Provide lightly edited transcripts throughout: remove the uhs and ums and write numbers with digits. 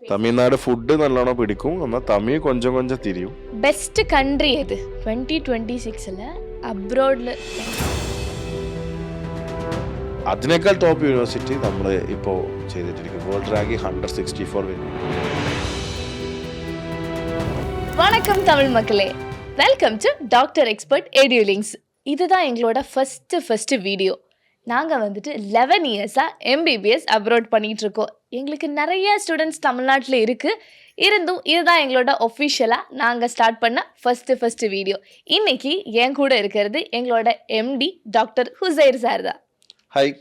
Tamil Nadu food നല്ലോണം പിടിക്കും, എന്നാൽ തമിഴ് കൊഞ്ചം കൊഞ്ചം തിരിയും. ബെസ്റ്റ് കൺട്രി ഏത് 2026 അബ്രോഡിൽ? അതിനേക്കാൾ ടോപ്പ് യൂണിവേഴ്സിറ്റി നമ്മൾ ഇപ്പോൾ ചെയ്തിട്ടിരിക്കും. വേൾഡ് റാങ്കിങ് 164 വരും. வணக்கம் தமிழ் மக்களே, வெல்கம் டு டாக்டர் எக்ஸ்பர்ட் எடியூலிங்ஸ். இதுதான் எங்களோட ஃபஸ்ட்டு வீடியோ. நாங்கள் வந்துட்டு 11 இயர்ஸாக எம்பிபிஎஸ் அப்ரோட் பண்ணிகிட்ருக்கோம். எங்களுக்கு நிறைய ஸ்டூடெண்ட்ஸ் தமிழ்நாட்டில் இருந்தும் இதுதான் எங்களோட ஒஃபிஷியலாக நாங்கள் ஸ்டார்ட் பண்ண ஃபஸ்ட்டு வீடியோ. இன்றைக்கி என் கூட இருக்கிறது எங்களோட எம்டி டாக்டர் ஹுசைர் சார் தான். ஹாய்.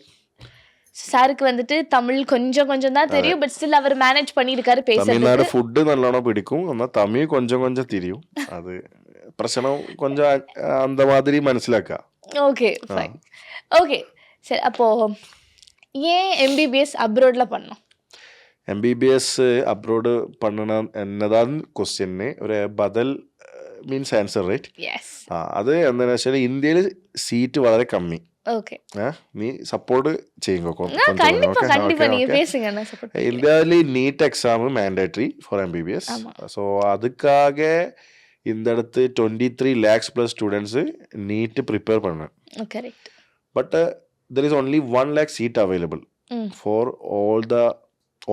சாருக்கு வந்துட்டு தமிழ் கொஞ்சம் தான் தெரியும், பட் ஸ்டில் அவர் மேனேஜ் பண்ணியிருக்காரு பேசுறது. തമിഴ്നാട് ഫുഡ് നല്ലോണം പിടിക്കും, എന്നാൽ തമിഴ് കൊഞ്ചം കൊഞ്ചം തിരിയും. അത് പ്രശ്നം കൊഞ്ചം அந்த மாதிரி മനസ്സിലാക്കുക. Okay fine. ஓகே சரி, அப்போது ஏன் எம்பிபிஎஸ் அப்ரோடில் பண்ணோம்? MBBS അബ്രോഡ് பண்ணണം എന്നതാണ് ക്വസ്റ്റ്യന് ഒരു ബദൽ മീൻസ് ആൻസർ, റൈറ്റ്? യെസ്. അത് എന്താണെന്ന് വെച്ചാൽ ഇന്ത്യയിൽ സീറ്റ് വളരെ കമ്മി. ஓகே, നീ സപ്പോർട്ട് ചെയ്യുക. கண்டிப்பா நீங்க பேசுங்க, நான் சப்போர்ட். ഇന്ത്യയിൽ NEET exam mandatory for MBBS. So அதுக்காக இந்த இடத்து 23 lakhs plus students NEET prepare பண்ண. Correct. But there is only 1 lakh seat available for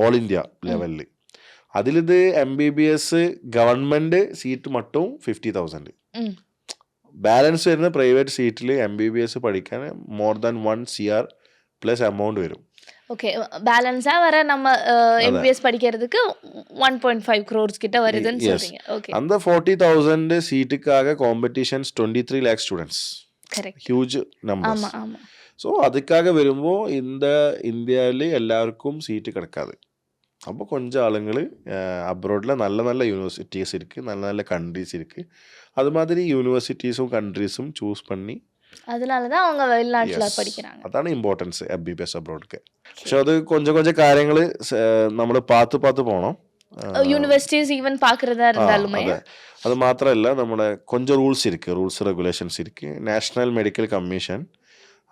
all India level. അതിലിത് MBBS ഗവൺമെന്റ് സീറ്റ് മട്ടും 50,000. ബാലൻസ് വരുന്ന പ്രൈവറ്റ് സീറ്റിൽ MBBS പഠിക്കാൻ more than 1 CR plus amount വരും. ஓகே, பேலன்ஸா வர நம்ம எம்பிபிஎஸ் படிக்கிறதுக்கு 1.5 crores கிட்ட வருதுன்னு சொல்றீங்க. ஓகே, அந்த 40,000 சீட்டுக்காக competitions 23 lakh students. Correct. Huge numbers. ஆமா. ஸோ அதுக்காக വരുമ്പോൾ ഇന്ത്യയിൽ എല്ലാവർക്കും സീറ്റ് കിടക്കാതെ. അപ്പോൾ கொஞ்சம் ആളുകൾ അബ്രോഡിൽ നല്ല യൂണിവേഴ്സിറ്റീസ് இருக்குது, நல்ல கண்ட்ரிஸ் இருக்குது. அது மாதிரி யூனிவர்சிட்டிஸும் கண்ட்ரிஸும் சூஸ் பண்ணி அதனால தான் அவங்க வெளிநாட்டில் படிக்கிறாங்க. അതാണ് ഇമ്പോർട്ടൻസ് MBBS അബ്രോഡ്ക്ക്. പക്ഷെ അത് கொஞ்சம் കാര്യങ്ങൾ നമ്മൾ പാത്ത് പോകണം. യൂണിവേഴ്സിറ്റീസ് ഈവൻ பார்க்கறதா இருந்தாலுமே அது மாத்திரம் இல்லை, നമ്മുടെ கொஞ்சம் ரூல்ஸ் இருக்குது, ரூல்ஸ் ரெகுலேஷன்ஸ் இருக்குது. நேஷ்னல் மெடிக்கல் கமிஷன்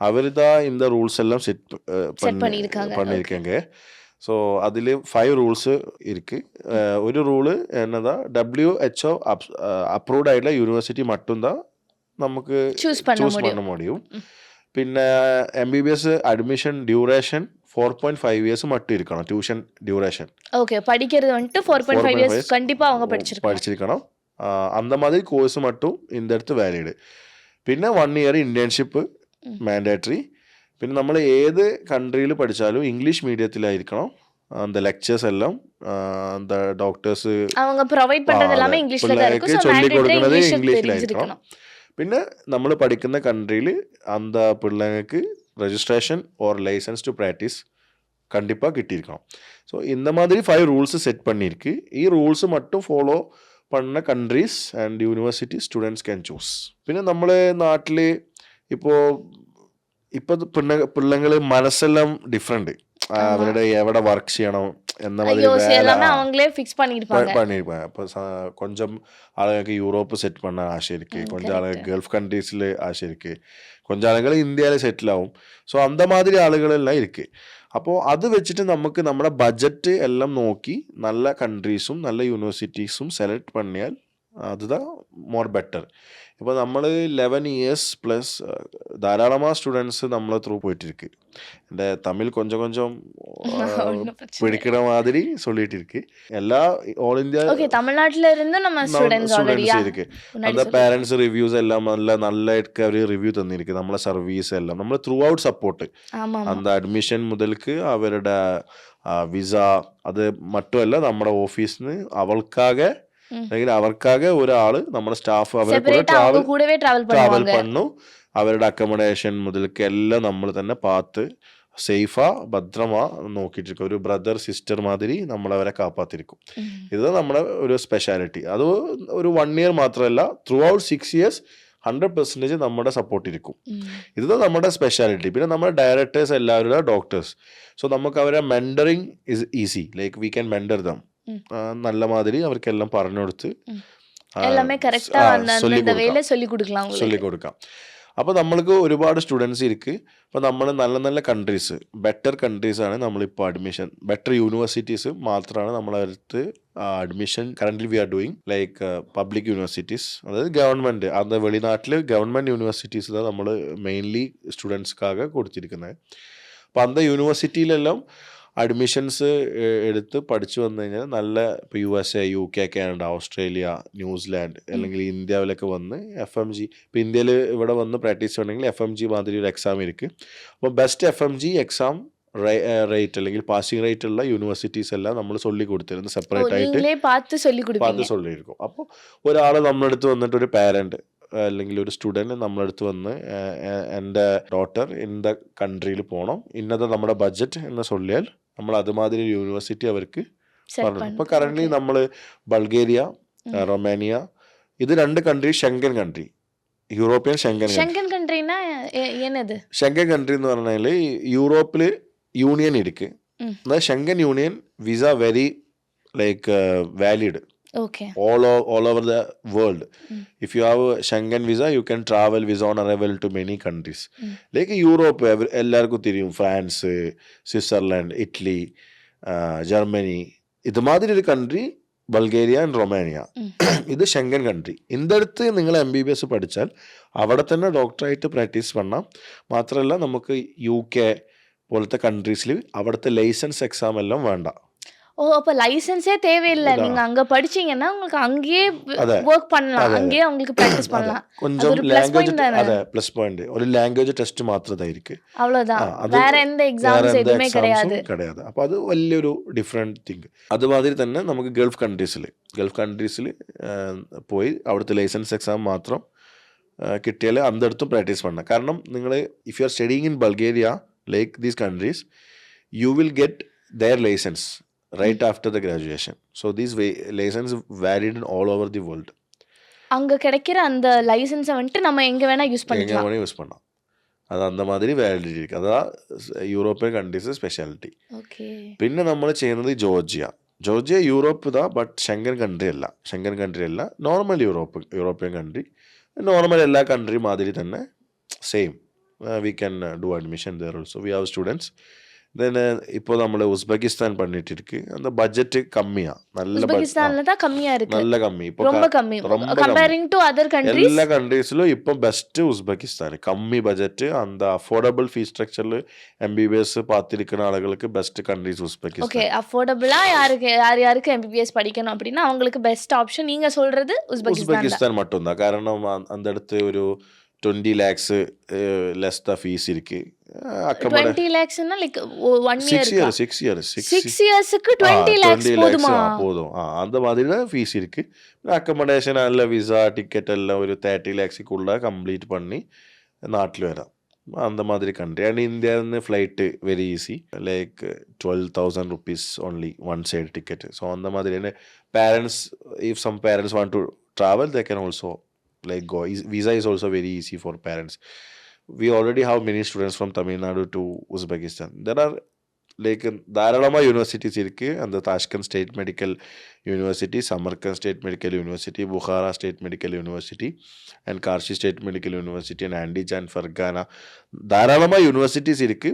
അവർ இந்த ரூல்ஸ் எல்லாம் செட் பண்ணியிருக்காங்க. ஸோ அதில் 5 ரூல்ஸு இருக்குது. ஒரு ரூலு என்னதா WHO அப்ரூவ்ட் ஆகிட்ட യൂണിവേഴ്സിറ്റി மட்டும்தான் നമുക്ക് ചൂസ് பண்ண முடியும். പിന്നെ MBBS അഡ്മിഷൻ ഡ്യൂറേഷൻ 4.5 years மட்டும் இருக்கணும். Tuition duration. ஓகே, படிக்கிறது வந்துட்டு 4.5 years கண்டிப்பாக அவங்க படிச்சிருக்கணும். அந்த மாதிரி கோர்ஸ் மட்டும் இந்த இடத்து வேலிഡ്. പിന്നെ 1 year ഇന്റേൺഷിപ്പ് മാൻഡേറ്ററി. പിന്നെ നമ്മൾ ഏത് കൺട്രിയിൽ പഠിച്ചാലും ഇംഗ്ലീഷ് മീഡിയത്തിലായിരിക്കണം. அந்த லெக்சர்ஸ் எல்லாம் அந்த டாக்டர்ஸ் அவங்க ப்ரொவைட் பண்றது எல்லாமே இங்கிலீஷ்ல தான் இருக்கும். சோ சொல்லி കൊടുക്കുന്നത് இங்கிலீஷ்ல ഇംഗ്ലീഷിലായിരിക്കണം. പിന്നെ നമ്മൾ പഠിക്കുന്ന കൺട്രിയിൽ அந்த பிள்ளைங்களுக்கு registration or licence to practise கண்டிப்பாக கிட்டியிருக்கணும். ஸோ இந்த மாதிரி 5 ரூல்ஸ் செட் பண்ணியிருக்கு. ഈ റൂൾസ് மட்டும் ഫോളോ பண்ண countries and university students can choose. പിന്നെ നമ്മളെ നാട്ടിൽ ഇപ്പോൾ പിള്ളങ്ങൾ മനസ്സെല്ലാം ഡിഫറെൻറ്റ്. അവരുടെ എവിടെ വർക്ക് ചെയ്യണം എന്ന பண்ணியிருப்பாங்க. இப்போ கொஞ்சம் ஆளுங்களுக்கு யூரோப்பு செட் பண்ண ஆசை இருக்குது, கொஞ்சம் ஆளுங்க கல்ஃப் கண்ட்ரீஸில் ஆசை இருக்குது, கொஞ்சம் ஆளுങ്ങൾ ഇന്ത്യയിൽ സെറ്റിൽ ആവും. സോ அந்த மாதிரி ആളുകളെല്ലാം இருக்குது. അപ്പോൾ അത് വെച്ചിട്ട് നമുക്ക് നമ്മുടെ ബഡ്ജറ്റ് എല്ലാം നോക്കി നല്ല കൺട്രീസും നല്ല യൂണിവേഴ്സിറ്റീസും സെലക്ട് பண்ணிയാൽ அதுதான் മോർ ബെറ്റർ. ഇപ്പോൾ നമ്മൾ 11 years പ്ലസ് ധാരാളமாக സ്റ്റുഡൻസ് നമ്മൾ ത്രൂ പോയിട്ടിருக்கு. എൻ്റെ തമിഴ് கொஞ்சம் പിടിക്കണ മാതിരി சொல்லிட்டு இருக்கு. எல்லா ഓൾ ഇന്ത്യ தமிழ்நாட்டில் இருந்து நம்ம ஸ்டூடண்ட்ஸ் இருக்கு. அந்த പേരൻസ് റിവ്യൂസ് എല്ലാം നല്ലതായിട്ട് അവർ റിവ്യൂ തന്നിരിക്കും. നമ്മളെ സർവീസ് എല്ലാം നമ്മൾ ത്രൂ ഔട്ട് സപ്പോർട്ട്. அந்த അഡ്മിഷൻ മുതൽക്ക് അവരുടെ വിസ അത് മറ്റുമല്ല നമ്മുടെ ഓഫീസിൽ നിന്ന് അവൾക്കാകെ അല്ലെങ്കിൽ അവർക്കാകെ ഒരാള് നമ്മുടെ സ്റ്റാഫ് അവരെ കൂടെ ട്രാവൽ പണ്ണു. അവരുടെ അക്കോമഡേഷൻ മുതൽക്ക് എല്ലാം നമ്മൾ തന്നെ പാത്ത് സേഫാ ഭദ്രമാ നോക്കിയിട്ടിരിക്കും. ഒരു ബ്രദർ സിസ്റ്റർ മാതിരി നമ്മളവരെ കാപ്പാത്തിരിക്കും. ഇത് നമ്മുടെ ഒരു സ്പെഷ്യാലിറ്റി. അത് ഒരു 1 year മാത്രമല്ല, ത്രൂ ഔട്ട് 6 years 100% നമ്മുടെ സപ്പോർട്ട് ഇരിക്കും. ഇത് നമ്മുടെ സ്പെഷ്യാലിറ്റി. പിന്നെ നമ്മുടെ ഡയറക്ടേഴ്സ് എല്ലാവരുടെ ഡോക്ടേഴ്സ്. സോ നമുക്ക് അവരെ mentoring is easy. Like we can mentor dum. നല്ല മാതിരി അവർക്കെല്ലാം പറഞ്ഞു കൊടുത്ത് எல்லாமே கரெக்ட்டா அந்த வேலை சொல்லி கொடுக்கலாம். അപ്പോൾ നമ്മൾക്ക് ഒരുപാട് സ്റ്റുഡൻസ് ഇരിക്ക്. അപ്പോൾ നമ്മൾ നല്ല നല്ല കൺട്രീസ്, ബെറ്റർ കൺട്രീസാണ് നമ്മളിപ്പോൾ അഡ്മിഷൻ, ബെറ്റർ യൂണിവേഴ്സിറ്റീസ് മാത്രമാണ് നമ്മളടുത്ത് admission currently we are doing. Like public universities, അതായത് ഗവൺമെൻറ്, അത് വെളിനാട്ടിൽ ഗവൺമെൻറ് യൂണിവേഴ്സിറ്റീസ് നമ്മൾ മെയിൻലി സ്റ്റുഡൻസ്ക്കാകെ കൊടുത്തിരിക്കുന്നത്. അപ്പോൾ അന്ത യൂണിവേഴ്സിറ്റിയിലെല്ലാം അഡ്മിഷൻസ് എടുത്ത് പഠിച്ചു വന്നു കഴിഞ്ഞാൽ നല്ല ഇപ്പോൾ USA, UK, Canada, Australia, New Zealand അല്ലെങ്കിൽ ഇന്ത്യയിലൊക്കെ വന്ന് FMG, ഇപ്പോൾ ഇന്ത്യയിൽ ഇവിടെ വന്ന് പ്രാക്ടീസ് ചെയ്യണമെങ്കിൽ FMG മാതിരി ഒരു എക്സാം ഇരിക്കും. അപ്പോൾ ബെസ്റ്റ് FMG എക്സാം റേറ്റ് അല്ലെങ്കിൽ പാസിംഗ് റേറ്റ് ഉള്ള യൂണിവേഴ്സിറ്റീസ് എല്ലാം നമ്മൾ சொல்லி കൊടുത്തിരുന്നു, സെപ്പറേറ്റ് ആയിട്ട് பார்த்து சொல்லியிருക്കും. അപ്പോൾ ഒരാൾ നമ്മളടുത്ത് വന്നിട്ട്, ഒരു പാരൻറ്റ് അല്ലെങ്കിൽ ഒരു സ്റ്റുഡൻറ്റ് നമ്മളടുത്ത് വന്ന് എൻ്റെ ഡോട്ടർ ഇന്ന കൺട്രിയിൽ പോകണം, ഇന്നത് നമ്മുടെ ബഡ്ജറ്റ് എന്ന് ചൊല്ലിയാൽ നമ്മൾ അതുമാതിരി യൂണിവേഴ്സിറ്റി അവർക്ക് പറഞ്ഞു. ഇപ്പോൾ കറൻ്റ്ലി നമ്മൾ ബൾഗേറിയ, റൊമാനിയ, ഇത് 2 country Schengen country, European Schengen country എന്ന് പറഞ്ഞാൽ യൂറോപ്പിൽ യൂണിയൻ ഇരിക്ക്. എന്നാൽ Schengen union visa very like valid all over the world. If you have a Schengen visa, you can travel visa on arrival to many countries. Like Europe, എല്ലാവർക്കും തിരിയും, France, Switzerland, Italy, Germany, ഇതുമാതിരി ഒരു country Bulgaria and Romania, ഇത് Schengen country. ഇതടുത്ത് നിങ്ങൾ MBBS പഠിച്ചാൽ അവിടെ തന്നെ ഡോക്ടറായിട്ട് practice பண்ணാം. മാത്രമല്ല നമുക്ക് UK പോലത്തെ കൺട്രീസിൽ അവിടുത്തെ ലൈസൻസ് എക്സാം എല്ലാം വേണ്ട. அப்ப லைசென்ஸே தேவையில்லை, நீங்க அங்க படிச்சீங்கன்னா உங்களுக்கு அங்கேயே வர்க் பண்ணலாம், அங்கேயே உங்களுக்கு പ്രാക്ടീസ് பண்ணலாம். கொஞ்சம் ലാംഗ്വേജ്, അതെ പ്ലസ് പോയിന്റ്, ഒരു ലാംഗ്വേജ് ടെസ്റ്റ് മാത്രമായിരിക്കും, அவ்வளவுதான். வேற எந்த എക്സാംസ് എതുമേ கிடையாது. അപ്പോൾ അത് വലിയൊരു ഡിഫറെന്റ് തിങ്. അതുമാതിരി തന്നെ നമുക്ക് ഗൾഫ് കൺട്രീസിൽ പോയി അവിടുത്തെ ലൈസൻസ് എക്സാം മാത്രം കിട്ടിയാൽ അന്തടുത്തും പ്രാക്ടീസ് பண்ணണം. കാരണം നിങ്ങൾ if you are studying in Bulgaria like these countries, you will get their licence right after the graduation. So these license valid in all over the world. அங்க கிடைக்கிற அந்த லைசென்ஸை வந்துட்டு நம்ம எங்க வேணா யூஸ் பண்ணலாம். அது அந்த மாதிரி വാലിഡിറ്റി ഇരിക്കും. അതാ യൂറോപ്യൻ കൺട്രീസ് സ്പെഷ്യാലിറ്റി. പിന്നെ നമ്മൾ ചെയ്യുന്നത് ജോർജിയ യൂറോപ്പ് ഇതാ, ബട്ട് ഷെങ്കൻ കൺട്രി അല്ല, നോർമൽ യൂറോപ്യൻ കൺട്രി, നോർമൽ എല്ലാ കൺട്രി മാതിരി തന്നെ same. We can do admission there also, we have students. இப்போ நம்ம உஸ்பெகிஸ்தான் பண்ணிட்டு இருக்கு. அந்த பட்ஜெட் கம்மியா, நல்ல உஸ்பெகிஸ்தான்ல தான் கம்மியா இருக்கு, நல்ல கம்மி, இப்போ ரொம்ப கம்மி கம்பேரிங் டு அதர் கண்ட்രീസ്. എല്ലാ കൺട്രീസിലും இப்போ பெஸ்ட் ഉസ്ബെക്കിസ്ഥാൻ. കമ്മി ബഡ്ജറ്റ്, அந்த அஃபோர்டபிள் ஃபீஸ் ஸ்ட்ரக்சர்ல MBBS பார்த்திருக்கிற ஆளுகளுக்கு பெஸ்ட் கண்ட்രീஸ் உஸ்பெகிஸ்தான். ஓகே, அஃபோர்டபிளா யாருக்கு MBBS படிக்கணும் அப்படினா அவங்களுக்கு பெஸ்ட் ஆப்ஷன் நீங்க சொல்றது உஸ்பெகிஸ்தான் மட்டும்தான். കാരണം அந்த இடத்து ஒரு 20 lakhs less the fees இருக்கு. 20 lakhs னா லைக் 1 year 6 years 6 yearsக்கு 20 lakhs போதுமா? போதும். அந்த மாதிரி தான் ஃபீஸ் இருக்கு. അക്കോമഡേഷൻ അല്ല, വിസ, ടിക്കറ്റ് എല്ലാം ഒരു 30 lakhsக்குள்ள കംപ്ലീറ്റ് பண்ணி നാട്ടിൽ വരാം. அந்த மாதிரி കൺട്രി. ആൻഡ് ഇന്ത്യയിൽ നിന്ന് flight very easy, like 12,000 rupees only one side ticket. So அந்த மாதிரி parents, if some parents want to travel, they can also like go. Visa is also very easy for parents. We already have many students from Tamil Nadu to Uzbekistan. There are like ധാരാളമായ universities ഇരിക്ക്. அந்த Tashkent state medical university, Samarkand state medical university, Bukhara state medical university and Karshi state medical university and Andijan, Fergana, ധാരാളമായ universities ഇരിക്ക്.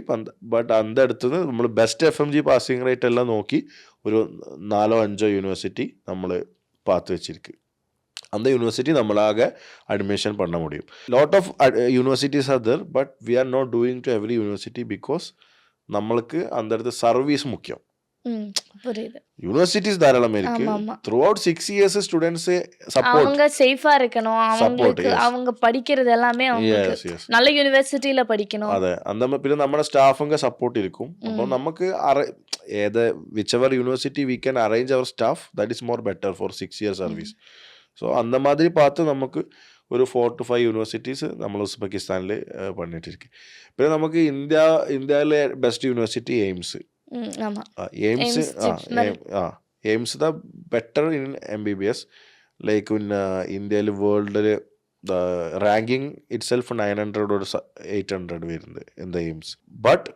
But அந்த അടുത്തുനിന്ന് നമ്മൾ best FMG passing rate എല്ലാം നോക്കി ഒരു 4-5 യൂണിവേഴ്സിറ്റി നമ്മൾ பார்த்து வச்சிருக்கு. அந்த யூனிவர்சிட்டி நம்மளாக அட்மிஷன் பண்ண முடியும். Lot of universities are there, but we are not doing to every university because நம்மளுக்கு அந்த இடத்து சர்வீஸ் முக்கியம். யூனிவர்சிட்டிஸ் தாராளமா இருக்கு. Throughout 6 years students support, அவங்க சேஃபா இருக்கணும், அவங்களுக்கு அவங்க படிக்கிறது எல்லாமே அவங்களுக்கு நல்ல യൂണിവേഴ്സിറ്റിയിல പഠിക്കണം. അതെ, പിന്നെ നമ്മുടെ സ്റ്റാഫുங்க സപ്പോർട്ട് ഇരിക്കും. അപ്പോൾ നമുക്ക് ഏത് whichever university we can arrange our staff, that is more better for 6 year service. So அந்த மாதிரி பார்த்து நமக்கு ഒരു 4 to 5 യൂണിവേഴ്സിറ്റീസ് നമ്മൾ ഉസ്ബെക്കിസ്ഥാനിൽ പണിയിട്ടിരിക്കും. പിന്നെ നമുക്ക് ഇന്ത്യയിലെ best university AIIMS the better in MBBS. Like ഇന്ത്യയിൽ വേൾഡിൽ റാങ്കിങ് ഇറ്റ് സെൽഫ് 900 or 800 വരുന്നത് ഇൻ ദ എയിംസ്. ബട്ട്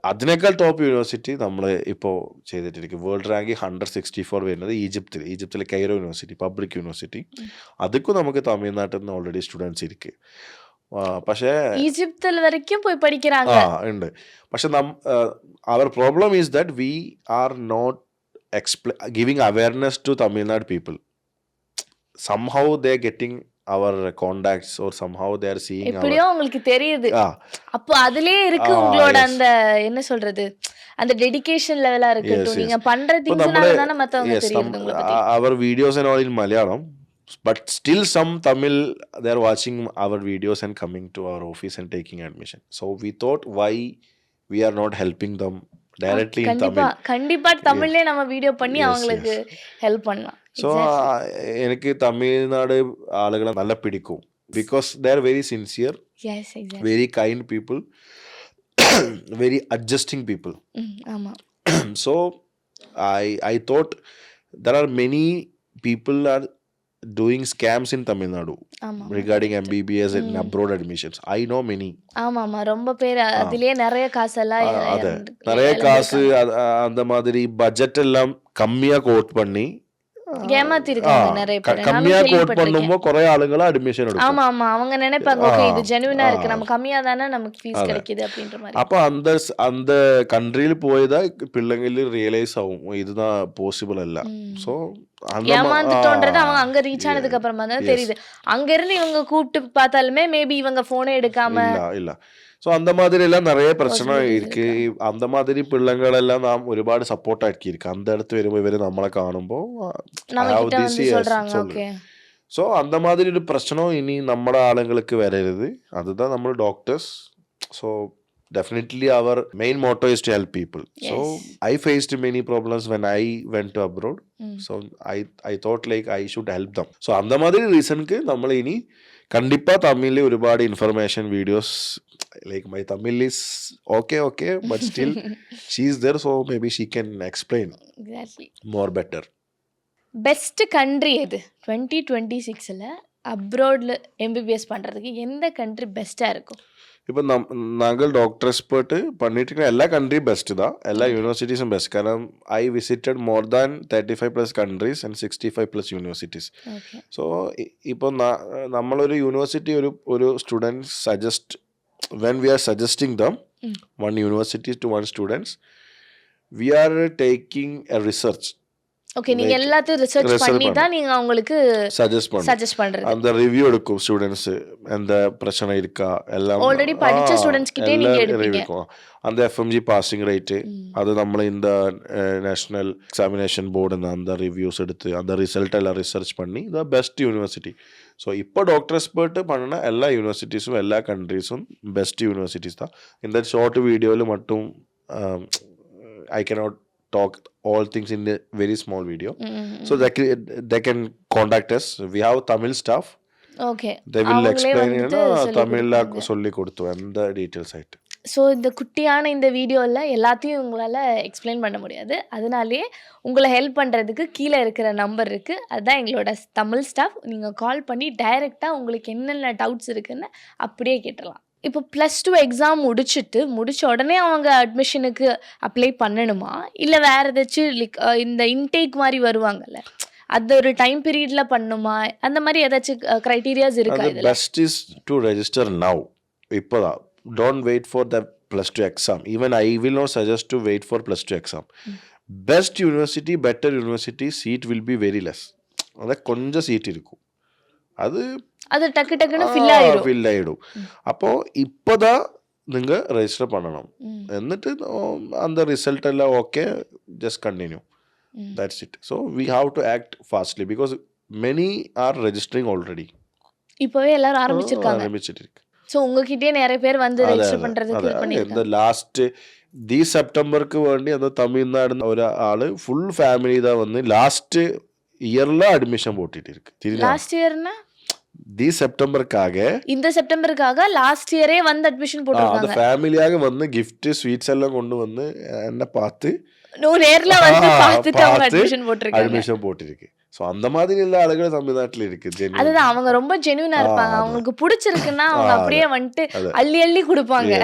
അതിനേക്കാൾ ടോപ്പ് യൂണിവേഴ്സിറ്റി നമ്മൾ ഇപ്പോൾ ചെയ്തിട്ടിരിക്കും. വേൾഡ് റാങ്കിങ് 164 വരുന്നത് ഈജിപ്തിലെ കൈറോ യൂണിവേഴ്സിറ്റി, പബ്ലിക് യൂണിവേഴ്സിറ്റി. അതൊക്കെ നമുക്ക് തമിഴ്നാട്ടിൽ നിന്ന് ഓൾറെഡി സ്റ്റുഡൻസ് ഇരിക്കും. പക്ഷേ ഈജിപ്തിൽ വരയ്ക്കും പോയി പഠിக்கிறாங்க. ഉണ്ട്. പക്ഷെ our problem is that we are not giving awareness to Tamil Nadu people. Somehow they're getting our contacts or somehow they are seeing எப்படியோ உங்களுக்கு தெரியுது. அப்போ அதுலயே இருக்கு உங்களோட அந்த என்ன சொல்றது அந்த டெடிகேஷன் லெவலா இருக்கட்டும். நீங்க பண்ற திங்ஸ்னால தான மத்தவங்க தெரியுது உங்களை பத்தி. our videos and all in Malayalam, but still some Tamil they are watching our videos and coming to our office and taking admission. So we thought why we are not helping them directly in Tamil. கண்டிப்பா தமிழ்லயே நம்ம video பண்ணி அவங்களுக்கு help பண்ணலாம். So എനിക്ക് തമിഴ്നാട് ആളുകളെ നല്ല പിടിക്കും because they are very sincere, yes, exactly, very kind people, very adjusting people. ஆமா. So I thought there are many people are doing scams in Tamil Nadu regarding MBBS and abroad admissions. I know many. ஆமா ரொம்ப பேர் அதிலே நிறைய காசெல்லாம் நிறைய காசு அந்த மாதிரி பட்ஜெட் எல்லாம் கம்மியா கோட் பண்ணி ஏமாத்திருக்காங்க நிறைய பேர். கம்மியா கோட் பண்ணும்போது குறை ஆளுங்கள அட்மிஷன் எடுக்கும். ஆமா அவங்க நினைப்பாங்க ஓகே இது ஜெனுவினா இருக்கு நம்ம கம்மியா தானே நமக்கு ஃபீஸ் கிடைக்குது அப்படின்ற மாதிரி. அப்ப அந்த கண்ட்ரியில் போயதா பிள்ளைங்களுக்கு ரியலைஸ் ஆகும் இதுதான் பாசிபிள் அல்ல. சோ ஏமாந்துட்டோன்றது அவங்க அங்க ரீச் ஆனதுக்கு அப்புறமா தான் தெரியுது. அங்க இருந்து இவங்க கூப்பிட்டு பார்த்தாலுமே மேபி இவங்க போனே எடுக்காம இல்ல. ஸோ அந்த மாதிரி எல்லாம் நிறைய பிரச்சனை இருக்கு. அந்த மாதிரி பிள்ளைங்களெல்லாம் நாம் ഒരുപാട് സപ്പോർട്ട് ആക്കിയിരിക്കും. அந்த இடத்து വരുമ്പോൾ ഇവര് നമ്മളെ കാണുമ്പോൾ ஸோ அந்த மாதிரி ஒரு பிரச்சனை இனி നമ്മുടെ ആളുകൾക്ക് വരരുത്. அதுதான் നമ്മൾ doctors. So definitely our main motto is to help people. Yes. So I faced many problems when I went to abroad. So I thought like I should help them. So அந்த மாதிரி ரீசனுக்கு നമ്മൾ இனி கண்டிப்பா தமிழ்ல ഒരുപാട് information videos like my Tamil is okay but still she is there, so maybe she can explain exactly more better. Best country எது 2026ல அப்ராட்ல MBBS பண்றதுக்கு எந்த country பெஸ்டா இருக்கும்? இப்போ நாங்கள் டாக்டர் எக்ஸ்பர்ட் பண்ணிட்டு எல்லா கண்ட்ரி பெஸ்ட் தான், எல்லா யூனிவர்சிட்டிஸும் பெஸ்ட். കാരണം I visited more than 35+ countries and 65+ universities. So இப்போ നമ്മളൊരു യൂണിവേഴ്സിറ്റി ഒരു student suggest when we are suggesting them one university to one students, we are taking a research. Okay நீங்க எல்லாத்தையும் ரிசர்ச் பண்ணி தான் நீங்க உங்களுக்கு சஜஸ்ட் பண்றது. அந்த ரிவ்யூ எடுக்கும் ஸ்டூடண்ட்ஸ் அந்த பிரச்சனை இருக்கா எல்லாம் ஆல்ரெடி படிச்ச ஸ்டூடண்ட்ஸ் கிட்டே நீங்க எடுப்பீங்க. அந்த FMG பாசிங் ரேட் அது നമ്മൾ இந்த நேஷனல் எக்ஸாமினேஷன் போர்டு அந்த ரிவ்யூஸ் எடுத்து அந்த ரிசல்ட் எல்லாம் ரிசர்ச் பண்ணி த பெஸ்ட் யூனிவர்சிட்டி. ஸோ இப்போ டாக்டர் எக்ஸ்பர்ட் பண்ணின எல்லா யூனிவர்சிட்டிஸும் எல்லா கண்ட்ரீஸும் பெஸ்ட் யூனிவர்சிட்டிஸ் தான். இந்த ஷார்ட் வீடியோவில் மட்டும் I cannot talk all things in a very small video. So they can contact us. We have Tamil staff. Okay. They will explain தமிழ்ல சொல்லி கொடுத்து அந்த டீடைல்ஸ் ஆயிட்டு. ஸோ இந்த குட்டியான இந்த வீடியோவில் எல்லாத்தையும் உங்களால் எக்ஸ்பிளைன் பண்ண முடியாது. அதனாலே உங்களை ஹெல்ப் பண்ணுறதுக்கு கீழே இருக்கிற நம்பர் இருக்குது, அதுதான் எங்களோட தமிழ் ஸ்டாஃப். நீங்கள் கால் பண்ணி டைரெக்டாக உங்களுக்கு என்னென்ன டவுட்ஸ் இருக்குன்னு அப்படியே கேட்டலாம். இப்போ +2 எக்ஸாம் முடிச்ச உடனே அவங்க அட்மிஷனுக்கு அப்ளை பண்ணணுமா இல்லை வேறு ஏதாச்சும் லைக் இந்த இன்டேக் மாதிரி வருவாங்கல்ல அது ஒரு டைம் பீரியட்ல பண்ணுமா அந்த மாதிரி ஏதாச்சும் கிரைட்டீரியாஸ் இருக்கா? இதுல பெஸ்ட் இஸ் டு ரெஜிஸ்டர் நவ. இப்போதான் don't wait for the +2 exam. Even I will not suggest to wait for +2 exam. Best university, better university seat will be very less. அத கொஞ்சம் சீட் இருக்கும், அது டக்குன்னு ஃபில் ஆயிடும். அப்போ இப்போதான் நீங்க ரெஜிஸ்டர் பண்ணணும். എന്നിട്ട് அந்த ரிசல்ட் எல்லாம் okay, just continue. That's it. So we have to act fastly because many are registering already. இப்போவே எல்லாரும் ஆரம்பிச்சிருக்காங்க. ஸோ உங்ககிட்டயே நிறைய பேர் வந்து ரெஜிஸ்டர் பண்றதுக்கு இந்த லாஸ்ட் ഈ സെപ്റ്റംബർക്ക് വേണ്ടി അത് തമിഴ്നാട് ഒരാള് ഫുൾ ഫാമിലി தான் வந்து லாஸ்ட் இயர்ல அட்மிஷன் போட்டுட்டு இருக்கு. லாஸ்ட் இயர்னா தி செப்டம்பருக்காக இந்த செப்டம்பருக்காக லாஸ்ட் இயரே வந்து அட்மிஷன் போட்டுருக்காங்க. அது ஃபேமிலியாக வந்து gift ஸ்வீட்ஸ் எல்லாம் கொண்டு வந்து என்ன பார்த்து நேர்ல வந்து பார்த்துட்டு அவங்க அட்மிஷன் போட்டிருக்கு. ஸோ அந்த மாதிரி எல்லா ஆளுகளும் தமிழ்நாட்டில் இருக்கு. அதுதான் அவங்க ரொம்ப ஜென்யூனா இருப்பாங்க. அவங்களுக்கு பிடிச்சிருக்குன்னா அவங்க அப்படியே வந்துட்டு அள்ளி கொடுப்பாங்க.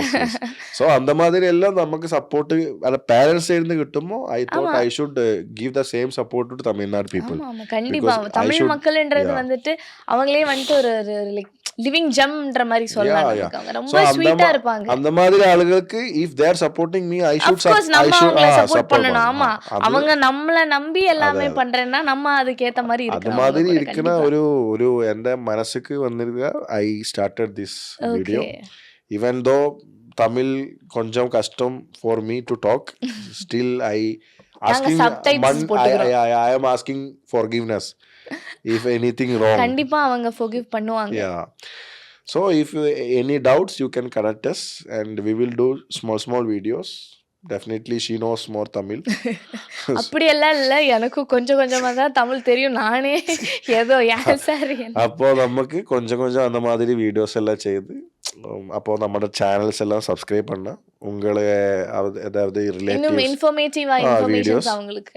ஸோ அந்த மாதிரி எல்லாம் நமக்கு சப்போர்ட் அந்த பேரண்ட்ஸ் இருந்து கிட்டுமோ I thought I should give the same support to Tamil Nadu people. கண்டிப்பா தமிழ் மக்கள்ன்றது வந்துட்டு அவங்களே வந்துட்டு ஒரு லைக் லிவிங் ஜம்ன்ற மாதிரி சொல்லலாம் நமக்கு. அவங்க ரொம்ப ஸ்வீட்டா இருப்பாங்க. அந்த மாதிரி ஆளுகளுக்கு if they are supporting me I should நம்ம அவங்கள சப்போர்ட் பண்ணணும். ஆமா, அவங்க நம்மள நம்பி எல்லாமே பண்றேன்னா நம்ம அதுக்கு ஏத்த மாதிரி அது மாதிரி இருக்குன்னா ஒரு എന്റെ മനസ്സിക്ക് വന്നിരുക I started this video even though Tamil கொஞ்சம் கஷ்டம் for me to talk still I am asking forgiveness if anything wrong. கண்டிப்பா அவங்க forgive பண்ணுவாங்க. Yeah, so if any doubts you can correct us and we will do small videos. Definitely she knows more Tamil. அப்படி எல்லாம் இல்ல, எனக்கு கொஞ்சம் கொஞ்சமா தான் தமிழ் தெரியும். நானே ஏதோ சார் அப்போ நமக்கு கொஞ்சம் அந்த மாதிரி வீடியோஸ் எல்லாம் செய்து அப்போ നമ്മുടെ ചാനൽസ് എല്ലാം സബ്സ്ക്രൈബ് பண்ண உங்களை ஏதாவது ரிலேட்டிவ்ஸ் இன்ஃபர்மேட்டிவா இன்ஃபர்மேஷன்ஸ் அவங்களுக்கு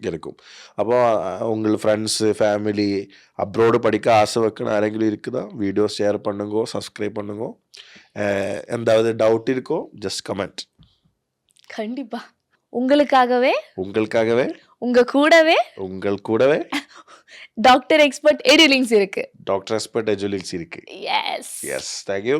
கிடைக்கும். அப்போ உங்கள் ஃப்ரெண்ட்ஸ் ஃபேமிலி அப்ராட் படிக்க ஆசை வைக்கணும் ஆരെങ്കിലും இருக்குதா வீடியோ ஷேர் பண்ணுங்க, சப்ஸ்கிரைப் பண்ணுங்க. ஏதாவது டவுட் இருக்கோ ஜஸ்ட் கமெண்ட். கண்டிப்பா உங்களுக்காகவே உங்கள் கூடவே டாக்டர் எக்ஸ்பர்ட் எடியூலிங்ஸ் இருக்கு. Yes, thank you.